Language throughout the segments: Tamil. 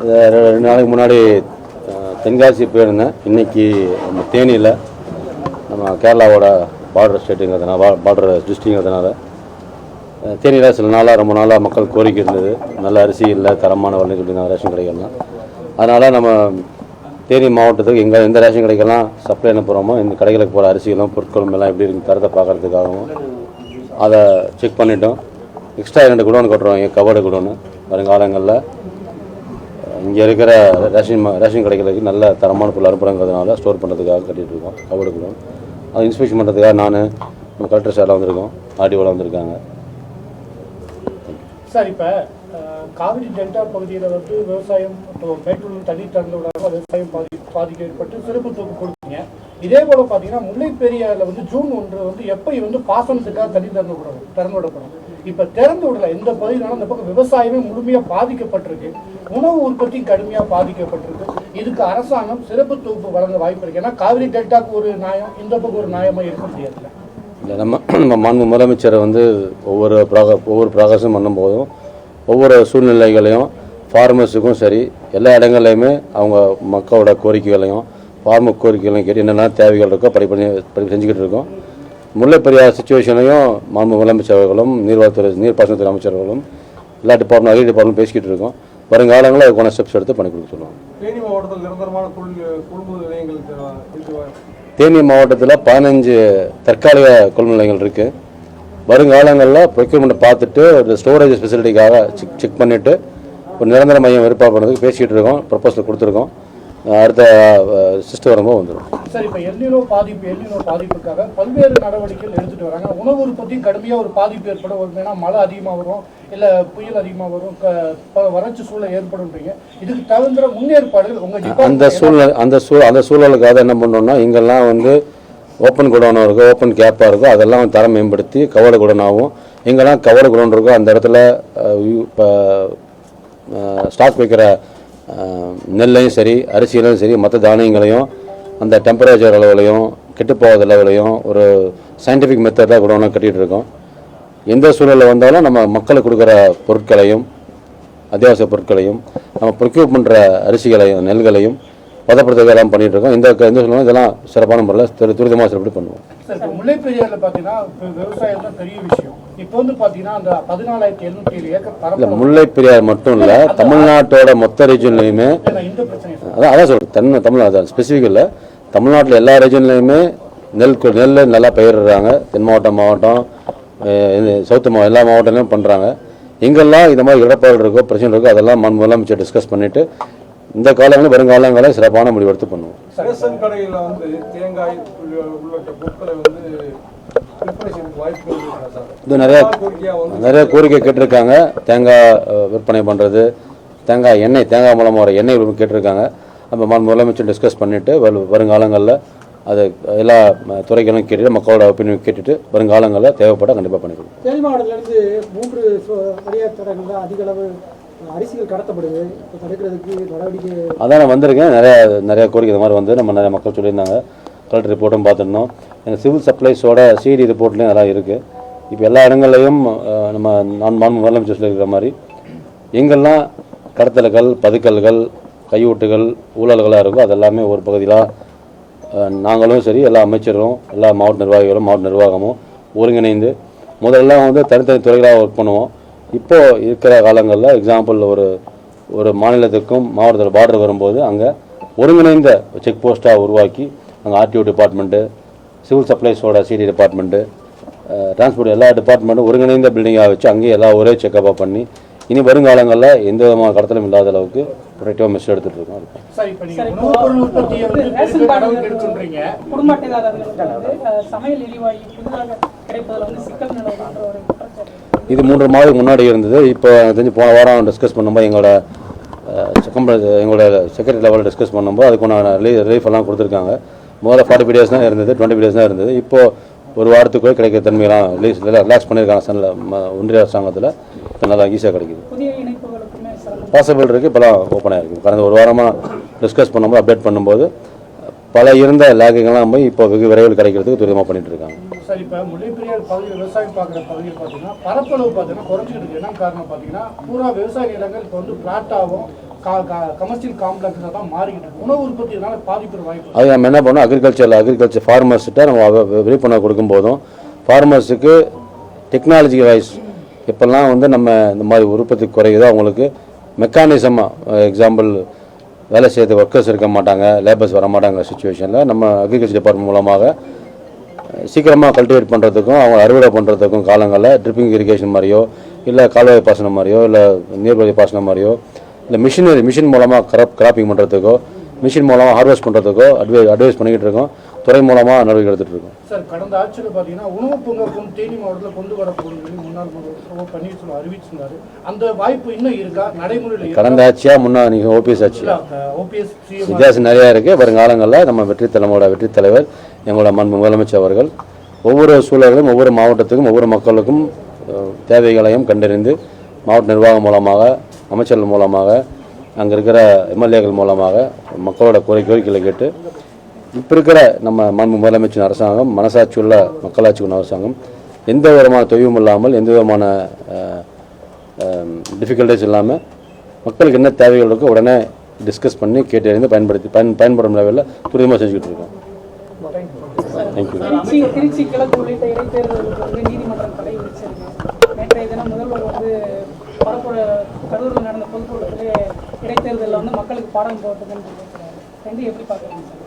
2 நாளைக்கு முன்னாடி தென்காசி போயிருந்தேன். இன்றைக்கி நம்ம தேனியில் நம்ம கேரளாவோட பார்டர் ஸ்டேட்டுங்கிறதுனால பார்டர் டிஸ்ட்ரிக்ங்கிறதுனால தேனியில் சில நாளாக ரொம்ப நாளாக மக்கள் கோரிக்கை இருந்தது. நல்ல அரிசி இல்லை, தரமான வரலன்னு சொல்லியிருந்தாங்க ரேஷன் கடைகள்லாம். அதனால் நம்ம தேனி மாவட்டத்துக்கு எந்த ரேஷன் கடைக்கெல்லாம் சப்ளை என்ன போகிறோமோ இந்த கடைகளுக்கு போகிற அரிசிகளும் பொருட்களும் எல்லாம் எப்படி இருக்குது தரத்தை பார்க்குறதுக்காகவும் அதை செக் பண்ணிட்டோம். எக்ஸ்ட்ரா 2 குடோன் கட்டுறோம், கவர்டு குடோன்னு. வருங்காலங்களில் இங்கே இருக்கிற ரேஷன் கடைகளுக்கு நல்ல தரமான பொருள் அனுப்புகிறதுனால ஸ்டோர் பண்ணுறதுக்காக கட்டிகிட்டு இருக்கோம் கவர்டு குடோன். அதை இன்ஸ்பெக்ஷன் பண்ணுறதுக்காக நம்ம கலெக்டர் சார்லாம் வந்திருக்கோம், ஆர்டிஓலாம் வந்திருக்காங்க. சார், இப்போ காவிரி டெல்டா பகுதியில் விவசாயம் மேட்டூர் தண்ணி திறந்து விடாமல் விவசாயம் பாதிக்க ஏற்பட்டு சிறப்பு தொகுப்பு கொடுத்தீங்க. இதே போல் பார்த்தீங்கன்னா முல்லை பெரியாறில் ஜூன் 1 எப்போ பாசனத்துக்காக தண்ணி திறந்து விடப்படும். இப்போ திறந்து விடல இந்த பகுதியினால இந்த பக்கம் விவசாயமே முழுமையாக பாதிக்கப்பட்டிருக்கு, உணவு உற்பத்தி கடுமையாக பாதிக்கப்பட்டிருக்கு. இதுக்கு அரசாங்கம் சிறப்பு தொகுப்பு வழங்க வாய்ப்பு இருக்கு. ஏன்னா காவிரி டெல்டாக்கு ஒரு நியாயம், இந்த பக்கம் ஒரு நியாயமாக இருக்க முடியாது. இல்லை, நம்ம மாண்பு முதலமைச்சரை ஒவ்வொரு ப்ராகஸும் பண்ணும்போதும் ஒவ்வொரு சூழ்நிலைகளையும் ஃபார்மர்ஸுக்கும் சரி எல்லா இடங்கள்லையுமே அவங்க மக்களோட கோரிக்கைகளையும் ஃபார்மர் கோரிக்கைகளையும் கேட்டு என்னென்ன தேவைகள் இருக்கோ படி செஞ்சுக்கிட்டு இருக்கோம். முல்லை பெரியார் சுச்சுவேஷனையும் மாண்பு முதலமைச்சர்களும் நீர்ப்பாசனத்துறை அமைச்சர்களும் எல்லா டிபார்ட்மெண்ட் அக்ரி டிபார்ட்மெண்ட் பேசிக்கிட்டு இருக்கோம். வருங்காலங்களில் அதுக்கான ஸ்டெப்ஸ் எடுத்து பண்ணி கொடுக்க சொல்லுவாங்க. தேனி மாவட்டத்தில் நிரந்தரமான கொள்முதல் நிலையங்கள் தேனி மாவட்டத்தில் 15 தற்காலிக கொள்முதல் நிலையங்கள் இருக்குது. வருங்காலங்களில் ப்ரொக்யூர்மெண்ட்டை பார்த்துட்டு ஒரு ஸ்டோரேஜ் ஃபெசிலிட்டிக்காக செக் பண்ணிவிட்டு ஒரு நிரந்தர மையம் ஏற்பாடு பண்ணுறதுக்கு பேசிக்கிட்டு இருக்கோம், ப்ரொபோசல் கொடுத்துருக்கோம். அடுத்த சிஸ்டம் வரும்போது வந்துடும். சார், இப்போ எல்னினோ பாதிப்புக்காக பல்வேறு நடவடிக்கைகள் எடுத்துகிட்டு வராங்க. உணவு உற்பத்தி கடுமையாக ஒரு பாதிப்பு ஏற்படும். ஏன்னா மழை அதிகமாக வரும், இல்லை புயல் அதிகமாக வரும், வறட்சி சூழல் ஏற்படும்ன்றீங்க. இதுக்கு தகுந்த முன்னேற்பாடுகள் உங்கள் அந்த சூழலுக்காக என்ன பண்ணோம்னா இங்கெல்லாம் ஓப்பன் குடோனாக இருக்கும், ஓப்பன் கேப்பாக இருக்கும், அதெல்லாம் தரம் மேம்படுத்தி கவர்டு குடோனாகவும் எங்கெல்லாம் கவர்டு குடோன் இருக்கோ அந்த இடத்துல ஸ்டாக் வைக்கிற நெல்லையும் சரி அரிசியிலையும் சரி மற்ற தானியங்களையும் அந்த டெம்பரேச்சர் அளவுலையும் கெட்டுப்போகாத அளவுலையும் ஒரு சயின்டிஃபிக் மெத்தடில் குடோனாக கட்டிகிட்டு இருக்கோம். எந்த சூழ்நிலை வந்தாலும் நம்ம மக்களுக்கு கொடுக்குற பொருட்களையும் அத்தியாவசிய பொருட்களையும் நம்ம ப்ரொக்யூர் பண்ணுற அரிசிகளையும் நெல்களையும் பதப்படுத்த எல்லாம் பண்ணிட்டு இருக்கோம். எந்த சொல்லுவோம் இதெல்லாம் சிறப்பான முறையில் துரிதமாக சிறப்படி பண்ணுவோம். முல்லை பெரியாறுல பார்த்தீங்கன்னா விவசாயம் தான் பெரிய விஷயம். இப்போ பார்த்தீங்கன்னா அந்த 14,707 ஏக்கர் இல்லை, முல்லை பெரியாறு மட்டும் இல்லை, தமிழ்நாட்டோட மொத்த ரீஜன்லையுமே அதான் சொல்கிறேன். தமிழ்நாடு ஸ்பெசிஃபிக் இல்லை, தமிழ்நாட்டில் எல்லா ரீஜன்லையுமே நெல் நல்லா பயிரிடுறாங்க. தென் மாவட்டம் சவுத்து எல்லா மாவட்டங்களையும் பண்ணுறாங்க. எங்கெல்லாம் இந்த மாதிரி இடப்பாடு இருக்கோ பிரச்சனை இருக்கோ அதெல்லாம் முதலமைச்சர் டிஸ்கஸ் பண்ணிவிட்டு இந்த காலங்களில் வருங்காலங்களில் சிறப்பான முடிவெடுத்து பண்ணுவோம். ரேஷன் கடையில் தேங்காய் உள்ளிட்ட பொருட்களை இது நிறைய கோரிக்கை கேட்டிருக்காங்க. தேங்காய் விற்பனை பண்ணுறது, தேங்காய் மூலமாக வர எண்ணெய் கேட்டிருக்காங்க. நம்ம முதலமைச்சர் டிஸ்கஸ் பண்ணிவிட்டு வருங்காலங்களில் அது எல்லா துறைகளும் கேட்டுட்டு மக்களோட ஒப்பீனியன் கேட்டுட்டு வருங்காலங்களில் தேவைப்பட கண்டிப்பாக பண்ணிக்கணும். தேனி மாவட்டத்திலிருந்து 3 தனியார் தடங்களில் அதிக அளவு அரிசிகள் கடத்தப்படுது. தடுக்கிறதுக்கு நடவடிக்கை அதான் நான் வந்திருக்கேன். நிறைய கோரிக்கை இந்த மாதிரி நம்ம நிறைய மக்கள் சொல்லியிருந்தாங்க. கலெக்டர் ரிப்போர்ட்டும் பார்த்துருந்தோம். எங்கள் சிவில் சப்ளைஸோட சிடி ரிப்போர்ட்லேயும் அதெல்லாம் இருக்குது. இப்போ எல்லா இடங்கள்லையும் நம்ம முதலமைச்சர் சொல்லியிருக்கிற மாதிரி எங்கெல்லாம் கடத்தல்கள் பதுக்கல்கள் கையூட்டுகள் ஊழல்களாக இருக்கோ அதெல்லாமே ஒரு பகுதியில் நாங்களும் சரி எல்லா அமைச்சரும் எல்லா மாவட்ட நிர்வாகிகளும் மாவட்ட நிர்வாகமும் ஒருங்கிணைந்து முதல்லாம் தனித்தனி துறைகளாக ஒர்க் பண்ணுவோம். இப்போது இருக்கிற காலங்களில் எக்ஸாம்பிள் ஒரு மாநிலத்துக்கும் மாவட்டத்தில் பார்டர் வரும்போது அங்கே ஒருங்கிணைந்த செக் போஸ்ட்டாக உருவாக்கி அங்கே ஆர்டிஓ டிபார்ட்மெண்ட்டு, சிவில் சப்ளைஸோட சிடி டிபார்ட்மெண்ட்டு, டிரான்ஸ்போர்ட் எல்லா டிபார்ட்மெண்ட்டும் ஒருங்கிணைந்த பில்டிங்காக வச்சு அங்கேயே எல்லாம் ஒரே செக்கப்பாக பண்ணி இனி வருங்காலங்களில் எந்த விதமான கடத்தலும் இல்லாத அளவுக்கு ப்ரொடக்டிவாக மெஷர் எடுத்துகிட்டு இருக்கோம். இது 3 மாதத்துக்கு முன்னாடி இருந்தது. இப்போ எனக்கு தெரிஞ்சு போன வாரம் டிஸ்கஸ் பண்ணும்போது எங்களோட செக்ரட்டரி லெவலில் டிஸ்கஸ் பண்ணும்போது அதுக்கான ரிலீஃப் எல்லாம் கொடுத்துருக்காங்க. முதல்ல 45 days தான் இருந்தது, 20 days தான் இருந்தது. இப்போது ஒரு வாரத்துக்குள்ளே கிடைக்கிற தன்மையெல்லாம் ரிலாக்ஸ் பண்ணியிருக்காங்க ஒன்றிய அரசாங்கத்தில். நல்லா ஈஸியாக கிடைக்குது. பாசிபிள் இருக்குது, இப்போலாம் ஓப்பனாக இருக்குது. கடந்த ஒரு வாரமாக டிஸ்கஸ் பண்ணும்போது அப்டேட் பண்ணும்போது பல இருந்த லேக்குங்கெல்லாம் போய் இப்போ வெகு விரைவில் கிடைக்கிறதுக்கு துரிதமாக பண்ணிகிட்டு இருக்காங்க. சார் இப்போ முல்லைப்பெரியார் பகுதியில் விவசாயம் பார்க்குற பகுதியில் பார்த்தீங்கன்னா பரப்பளவு பார்த்தீங்கன்னா குறைஞ்சிக்கிட்டு இருக்கு. என்ன காரணம் பார்த்தீங்கன்னா பூரா விவசாய நிலங்கள் இப்போ வந்து பிளாட்டாகவும் கமர்ஷியல் காம்ப்ளெக்ஸாக தான் மாறிக்கிட்டு இருக்கு. உணவு உற்பத்தினால பாதிப்பு வாய்ப்பு. அது நம்ம என்ன பண்ணோம், அக்ரிகல்ச்சர் ஃபார்மர்ஸ்கிட்ட நம்ம விழிப்புணர்வு கொடுக்கும்போதும் ஃபார்மர்ஸுக்கு டெக்னாலஜி வைஸ் எப்பெல்லாம் வந்து நம்ம இந்த மாதிரி உற்பத்தி குறையுதோ அவங்களுக்கு மெக்கானிசமாக எக்ஸாம்பிள் வேலை செய்யறது ஒர்க்கர்ஸ் இருக்க மாட்டாங்க, லேபர்ஸ் வர மாட்டாங்க சுச்சுவேஷனில் நம்ம அக்ரிகல்ச்சர் டிபார்ட்மெண்ட் மூலமாக சீக்கிரமாக கல்டிவேட் பண்ணுறதுக்கும் அவங்க அறுவடை பண்ணுறதுக்கும் காலங்களில் ட்ரிப்பிங் இரிகேஷன் மாதிரியோ இல்லை கால்வாய் பாசனம் மாதிரியோ இல்லை நீர்வழி பாசனம் மாதிரியோ இல்லை மிஷின் மூலமாக கிராப்பிங் பண்ணுறதுக்கோ மிஷின் மூலமாக ஹார்வெஸ்ட் பண்ணுறதுக்கோ அட்வைஸ் பண்ணிக்கிட்டு இருக்கோம். துறை மூலமாக நடவடிக்கை எடுத்துகிட்டு இருக்கோம். சார் கடந்த ஆட்சியில் பார்த்தீங்கன்னா உணவு பூங்கா தேனி மாவட்டத்தில் கொண்டு வரப்போகுது முன்னாள் முதல்வர் பன்னீர்செல்வம் அறிவிச்சிருந்தாரு. அந்த வாய்ப்பு இன்னும் இருக்கா நடைமுறையில்? கடந்த ஆட்சியா முன்னாள் நீங்கள் ஓபிஎஸ் ஆட்சியா? ஓபிஎஸ் வித்தியாசம் நிறையா இருக்குது. வருங்காலங்களில் நம்ம வெற்றித் தலைவர் எங்களோட முதலமைச்சர் அவர்கள் ஒவ்வொரு சூழல்களும் ஒவ்வொரு மாவட்டத்துக்கும் ஒவ்வொரு மக்களுக்கும் தேவைகளையும் கண்டறிந்து மாவட்ட நிர்வாகம் மூலமாக அமைச்சர்கள் மூலமாக அங்கே இருக்கிற எம்எல்ஏக்கள் மூலமாக மக்களோட கோரிக்கைகளை கேட்டு இப்போ இருக்கிற நம்ம முதலமைச்சர் அரசாங்கம் மனசாட்சியுள்ள மக்களாட்சி உள்ள அரசாங்கம் எந்த விதமான தொய்வும் இல்லாமல் எந்த விதமான டிஃபிகல்ட்டிஸ் இல்லாமல் மக்களுக்கு என்ன தேவைகள் இருக்கோ உடனே டிஸ்கஸ் பண்ணி கேட்டறிந்து பயன்படும் லெவலில் துரிதமாக செஞ்சுக்கிட்டு இருக்கோம். தேங்க்யூ. திருச்சி கிழக்கு உள்ளிட்ட இடைத்தேர்தலுக்கு வந்து நீதிமன்றம் தடை விதிச்சிருக்கு. நேற்றைய தினம் முதல்வர் வந்து பரப்புற கரூரில் நடந்த பொதுக்கூட்டத்திலே இடைத்தேர்தலில் வந்து மக்களுக்கு பாடம் போட்டதுன்னு சொல்லியிருக்கிறாரு. ரெண்டு எப்படி பார்க்குறீங்க சார்?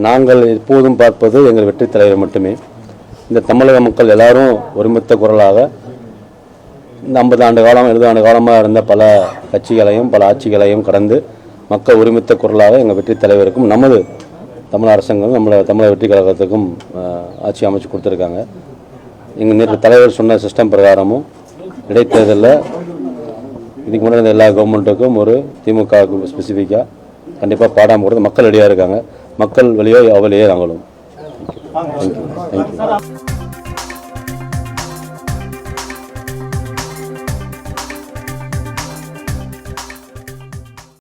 நாங்கள் எப்போதும் பார்ப்பது எங்கள் வெற்றி தலைவர் மட்டுமே. இந்த தமிழக மக்கள் எல்லாரும் ஒருமித்த குரலாக இந்த 50 ஆண்டு காலம் 70 ஆண்டு காலமாக இருந்த பல கட்சிகளையும் பல ஆட்சிகளையும் கடந்து மக்கள் ஒருமித்த குரலாக எங்கள் வெற்றி தலைவருக்கும் நமது தமிழ் அரசாங்கம் தமிழக வெற்றி கழகத்துக்கும் ஆட்சி அமைச்சு கொடுத்துருக்காங்க. எங்கள் நேற்று தலைவர் சொன்ன சிஸ்டம் பிரகாரமும் இடைத்தேர்தலில் இதுக்கு முன்னாடி எல்லா கவர்மெண்ட்டுக்கும் ஒரு திமுகவுக்கு ஸ்பெசிஃபிக்காக கண்டிப்பாக பாடாமல் கொடுத்து மக்கள் ரெடியாக இருக்காங்க. மக்கள் வழியோ அவளையே நாங்களும். தேங்க்யூ.